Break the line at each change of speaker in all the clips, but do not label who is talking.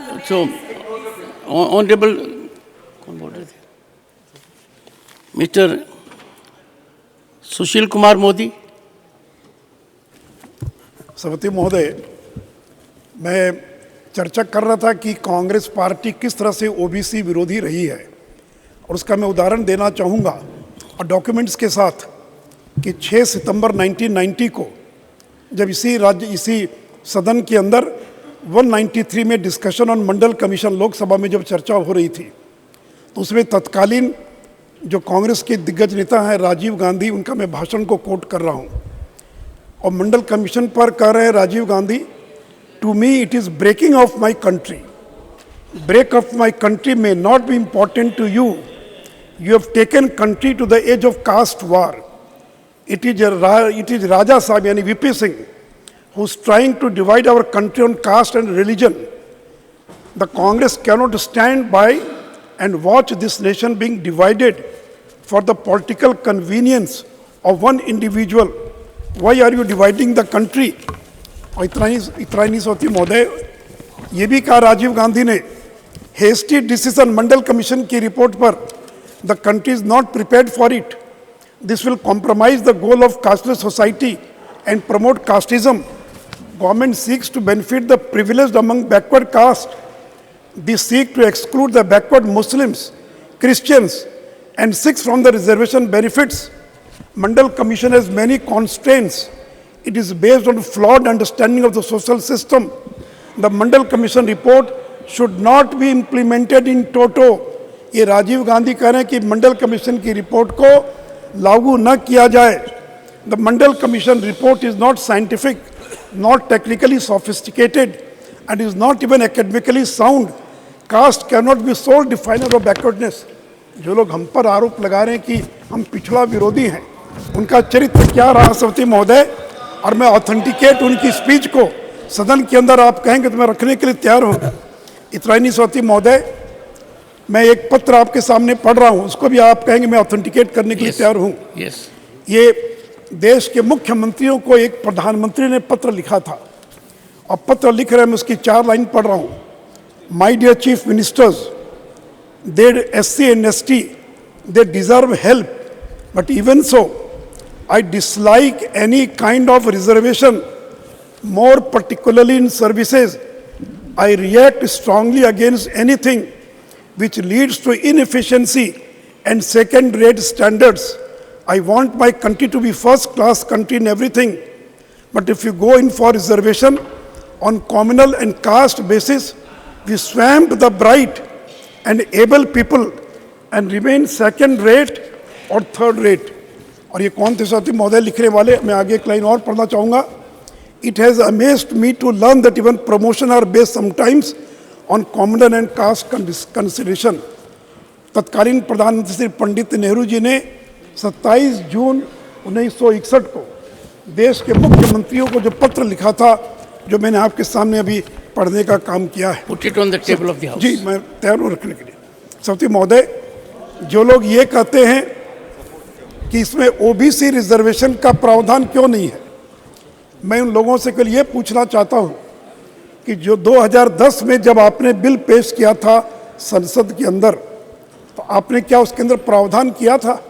सो honourable कौन बोल रहे थे, मिस्टर सुशील कुमार मोदी।
सभापति महोदय, मैं चर्चा कर रहा था कि कांग्रेस पार्टी किस तरह से ओबीसी विरोधी रही है, और उसका मैं उदाहरण देना चाहूँगा और डॉक्यूमेंट्स के साथ कि 6 सितंबर 1990 को जब इसी सदन के अंदर 193 में discussion on Mandal commission Lok Sabha में जब चर्चा हो रही थी, तो उसमें तत्कालीन जो कांग्रेस के दिग्गज नेता हैं राजीव गांधी, उनका मैं भाषण को कोट कर रहा हूँ। और मंडल कमीशन पर कह रहे हैं Rajiv Gandhi, to me it is breaking of my country, break of my country may not be important to you, you have taken country to the edge of caste war, it is राजा साहब यानी VP Singh who is trying to divide our country on caste and religion. The Congress cannot stand by and watch this nation being divided for the political convenience of one individual. Why are you dividing the country? और इतना ही सोती महोदय, ये भी कहा राजीव गांधी ने, hasty decision मंडल commission की report पर, the country is not prepared for it. This will compromise the goal of casteless society and promote casteism. Government seeks to benefit the privileged among backward caste. They seek to exclude the backward Muslims, Christians, and Sikhs from the reservation benefits. Mandal Commission has many constraints. It is based on flawed understanding of the social system. The Mandal Commission report should not be implemented in toto. ये राजीव गांधी कह रहे हैं कि मंडल commission की report को लागू न किया जाए. The Mandal Commission report is not scientific, not technically sophisticated, and is not even academically sound. Caste cannot be sole definer of backwardness. जो लोग हम पर आरोप लगा रहे हैं कि हम पिछड़ा विरोधी हैं, उनका चरित्र क्या रहा सभापति महोदय, और मैं ऑथेंटिकेट उनकी स्पीच को सदन के अंदर आप कहेंगे तो मैं रखने के लिए तैयार हूँ. इतना ही नहीं सभापति महोदय, मैं एक पत्र आपके सामने पढ़ रहा हूँ, उसको भी आप कहेंगे मैं ऑथेंटिकेट करने के लिए तैयार हूँ. ये देश के मुख्यमंत्रियों को एक प्रधानमंत्री ने पत्र लिखा था, और पत्र लिख रहे हैं, मैं उसकी 4 लाइन पढ़ रहा हूँ. My dear chief ministers, they SC and ST, they deserve help, but even so, I dislike any kind of reservation, more particularly in services. I react strongly against anything which leads to inefficiency and second-rate standards. I want my country to be first-class country in everything. But if you go in for reservation on communal and caste basis, we swamp the bright and able people and remain second-rate or third-rate. और ये कौन थे साथी महोदय लिखने वाले, मैं आगे एक लाइन और पढ़ना चाहूँगा. It has amazed me to learn that even promotion are based sometimes on communal and caste consideration. तत्कालीन प्रधानमंत्री श्री पंडित नेहरू जी ने 27 जून 1961 को देश के मुख्यमंत्रियों को जो पत्र लिखा था, जो मैंने आपके सामने अभी पढ़ने का काम किया है.
Put it on the table of the house.
जी, मैं तैयार हूँ रखने के लिए. सभापति महोदय, जो लोग ये कहते हैं कि इसमें ओबीसी रिजर्वेशन का प्रावधान क्यों नहीं है, मैं उन लोगों से कल ये पूछना चाहता हूँ कि जो 2010 में जब आपने बिल पेश किया था संसद के अंदर, तो आपने क्या उसके अंदर प्रावधान किया था?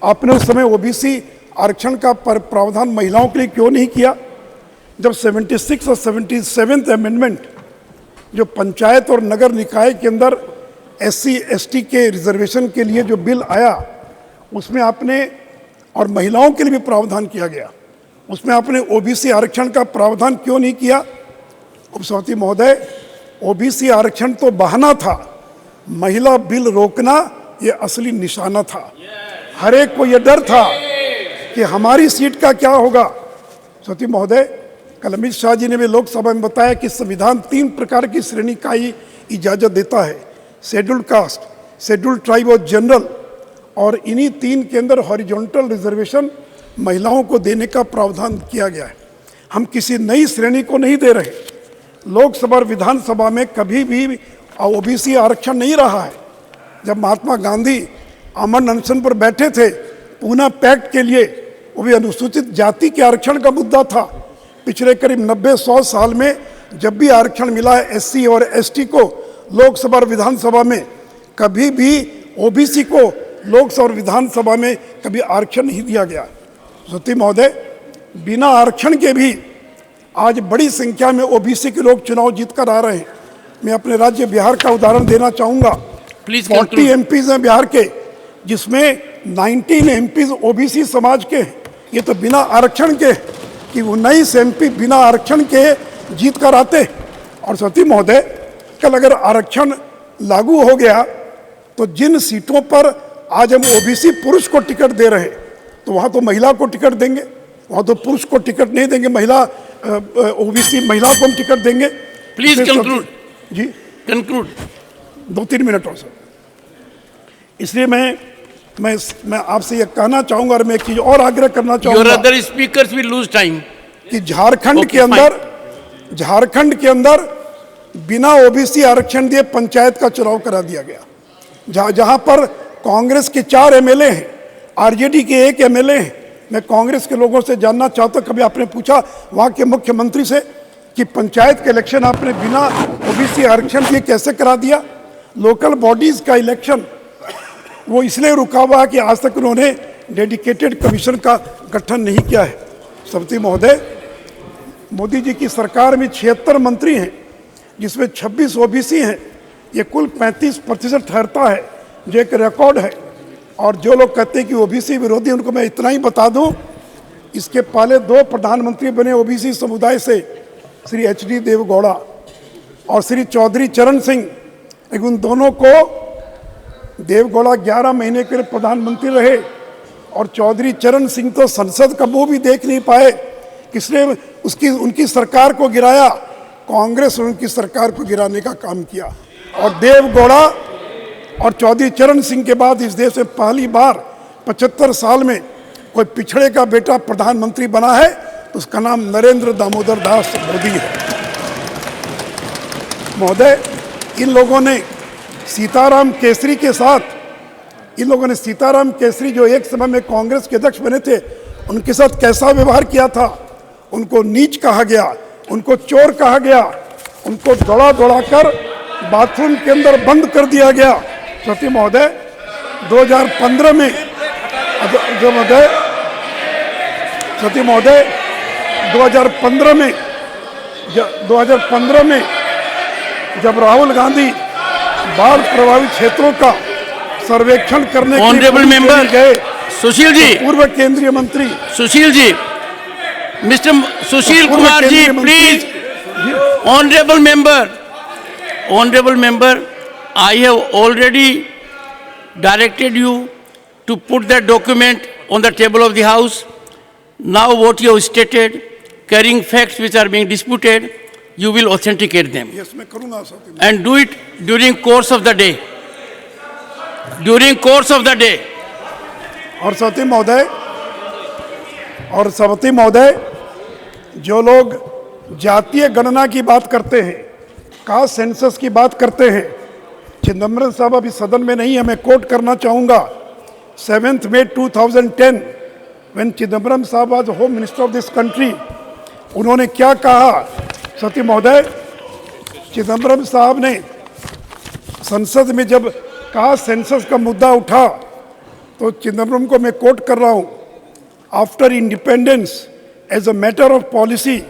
आपने उस समय ओबीसी आरक्षण का प्रावधान महिलाओं के लिए क्यों नहीं किया? जब 76 और 77 अमेंडमेंट जो पंचायत और नगर निकाय के अंदर SC ST के रिजर्वेशन के लिए जो बिल आया, उसमें आपने, और महिलाओं के लिए भी प्रावधान किया गया, उसमें आपने ओबीसी आरक्षण का प्रावधान क्यों नहीं किया? उपसभापति महोदय, ओबीसी आरक्षण तो बहाना था, महिला बिल रोकना ये असली निशाना था. हर एक को ये डर था कि हमारी सीट का क्या होगा. सभापति महोदय, कल अमित शाह जी ने भी लोकसभा में बताया कि संविधान 3 प्रकार की श्रेणी का ही इजाज़त देता है, शेड्यूल्ड कास्ट, शेड्यूल्ड ट्राइब और जनरल, और इन्हीं 3 के अंदर हॉरिजॉन्टल रिजर्वेशन महिलाओं को देने का प्रावधान किया गया है. हम किसी नई श्रेणी को नहीं दे रहे. लोकसभा और विधानसभा में कभी भी ओबीसी आरक्षण नहीं रहा है. जब महात्मा गांधी अमन अनशन पर बैठे थे पूना पैक्ट के लिए, वो भी अनुसूचित जाति के आरक्षण का मुद्दा था. पिछले करीब 90-100 साल में जब भी आरक्षण मिला है एससी और एसटी को लोकसभा और विधानसभा में, कभी भी ओबीसी को लोकसभा और विधानसभा में कभी आरक्षण नहीं दिया गया। सती महोदय, बिना आरक्षण के भी आज बड़ी संख्या में ओबीसी के लोग चुनाव जीतकर आ रहे हैं। मैं अपने राज्य बिहार का उदाहरण देना चाहूँगा। 40 एमपीज हैं बिहार के, जिसमें 19 एमपीज ओबीसी समाज के हैं। ये तो बिना आरक्षण के कि 19 एमपी बिना आरक्षण के जीत कर आते। और सती महोदय, कल अगर आरक्षण लागू हो गया तो जिन सीटों पर आज हम ओबीसी पुरुष को टिकट दे रहे हैं, तो वहाँ तो महिला को टिकट देंगे, वहाँ तो पुरुष को टिकट नहीं देंगे, महिला ओबीसी महिला को हम टिकट देंगे।
Please conclude.
जी
कंक्लूड।
2-3 मिनट और सर। इसलिए मैं आपसे ये कहना चाहूंगा और मैं एक चीज और आग्रह करना चाहूंगा।
Your other speakers will lose time.
कि झारखंड के अंदर बिना ओबीसी आरक्षण दिए पंचायत का चुनाव करा दिया गया। जहां पर कांग्रेस के 4 एमएलए हैं, आरजेडी के 1 एमएलए हैं। मैं कांग्रेस के लोगों से जानना चाहता हूं, कभी आपने पूछा वहां के मुख्यमंत्री से कि पंचायत के इलेक्शन आपने बिना ओबीसी आरक्षण दिए कैसे करा दिया? लोकल बॉडीज का इलेक्शन वो इसलिए रुका हुआ है कि आज तक उन्होंने डेडिकेटेड कमीशन का गठन नहीं किया है। सती महोदय, मोदी जी की सरकार में 76 मंत्री हैं, जिसमें 26 ओबीसी हैं। ये कुल 35% ठहरता है, जो एक रिकॉर्ड है। और जो लोग कहते हैं कि ओबीसी विरोधी, उनको मैं इतना ही बता दूं, इसके पहले 2 प्रधानमंत्री बने ओबीसी समुदाय से, श्री HD देवगौड़ा और श्री चौधरी चरण सिंह। लेकिन उन दोनों को, देवगौड़ा 11 महीने के लिए प्रधानमंत्री रहे और चौधरी चरण सिंह तो संसद का मुंह भी देख नहीं पाए। किसने उनकी सरकार को गिराया? कांग्रेस ने उनकी सरकार को गिराने का काम किया। और देवगौड़ा और चौधरी चरण सिंह के बाद इस देश में पहली बार 75 साल में कोई पिछड़े का बेटा प्रधानमंत्री बना है, तो उसका नाम नरेंद्र दामोदर दास मोदी है। महोदय, इन लोगों ने सीताराम केसरी के साथ, सीताराम केसरी जो एक समय में कांग्रेस के अध्यक्ष बने थे, उनके साथ कैसा व्यवहार किया था? उनको नीच कहा गया, उनको चोर कहा गया, उनको दौड़ा कर बाथरूम के अंदर बंद कर दिया गया। सती महोदय, 2015 में सती महोदय 2015 में जब राहुल गांधी बाढ़ प्रभावित क्षेत्रों का सर्वेक्षण करने के लिए गए,
सुशील जी,
पूर्व केंद्रीय मंत्री
Sushil ji, mister Sushil Kumar ji, please. Honorable member, I have already directed you to put that document on the table of the House. Now what you have stated, carrying facts which are being disputed, you will authenticate them.
Yes, मैं करूँगा sir.
And do it during course of the day.
और सवती महोदय, जो लोग जातीय गणना की बात करते हैं, कास्ट सेंसस की बात करते हैं, चिदम्बरम साहब अभी सदन में नहीं है, मैं कोट करना चाहूँगा। 7 May 2010 when चिदम्बरम साहब was home minister of this country, उन्होंने क्या कहा? सती महोदय, चिदम्बरम साहब ने संसद में जब कास्ट सेंसस का मुद्दा उठा, तो चिदम्बरम को मैं कोट कर रहा हूँ, after independence as a matter of policy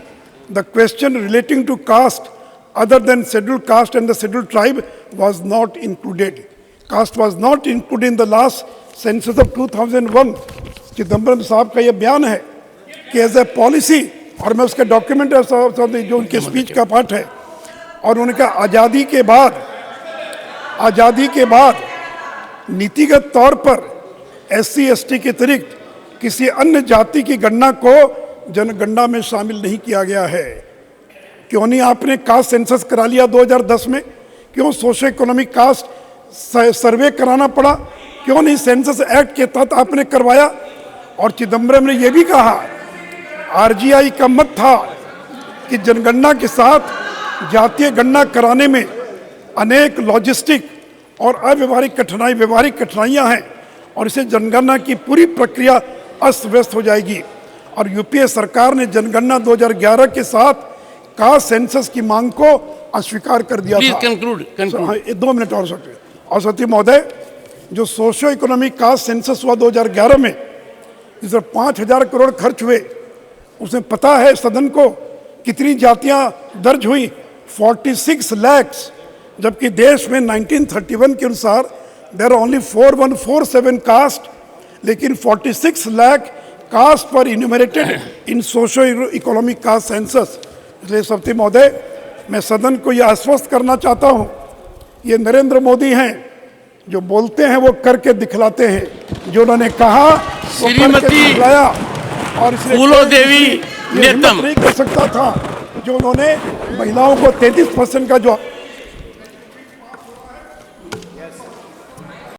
the question relating to caste other than scheduled caste and the scheduled tribe was not included. Caste was not included in the last census of 2001. Chidambaram साहब का ये बयान है कि as a policy, और मैं उसका document है जो उनके स्पीच का पार्ट है, और उन्होंने कहा आज़ादी के बाद नीतिगत तौर पर SC ST के अतिरिक्त किसी अन्य जाति की गणना को जनगणना में शामिल नहीं किया गया है। क्यों नहीं आपने कास्ट सेंसस करा लिया 2010 में? क्यों सोशो इकोनॉमिक कास्ट सर्वे कराना पड़ा? क्यों नहीं सेंसस एक्ट के तहत आपने करवाया? और चिदम्बरम ने यह भी कहा, RGI का मत था कि जनगणना के साथ जातीय गणना कराने में अनेक लॉजिस्टिक और व्यवहारिक कठिनाइयां हैं, और इसे जनगणना की पूरी प्रक्रिया अस्त व्यस्त हो जाएगी। और यूपीए सरकार ने जनगणना 2011 के साथ कास्ट सेंसस की मांग को अस्वीकार कर दिया
Please
था।
conclude.
हाँ, 2 मिनट और सकते। और सती महोदय, जो सोशियो इकोनॉमिक कास्ट सेंसस हुआ 2011 में, जिसमें 5,000 करोड़ खर्च हुए, उसमें पता है सदन को कितनी जातियां दर्ज हुई? 46 लाख, जबकि देश में 1931 के अनुसार देयर आर ओनली 4147 कास्ट, लेकिन 46 लाख कास्ट पर इन्यूमरेटेड इन सोशियो इकोनॉमिक कास्ट सेंसस। इसलिए सभापति महोदय, मैं सदन को यह आश्वस्त करना चाहता हूं, ये नरेंद्र मोदी हैं जो बोलते हैं वो करके दिखलाते हैं, जो उन्होंने कहा वो करके
श्रीमती
दिखलाया। और इसलिए
फूलो देवी
ये हिम्मत
नेतम।
नहीं कर सकता था जो उन्होंने महिलाओं को 33% का जो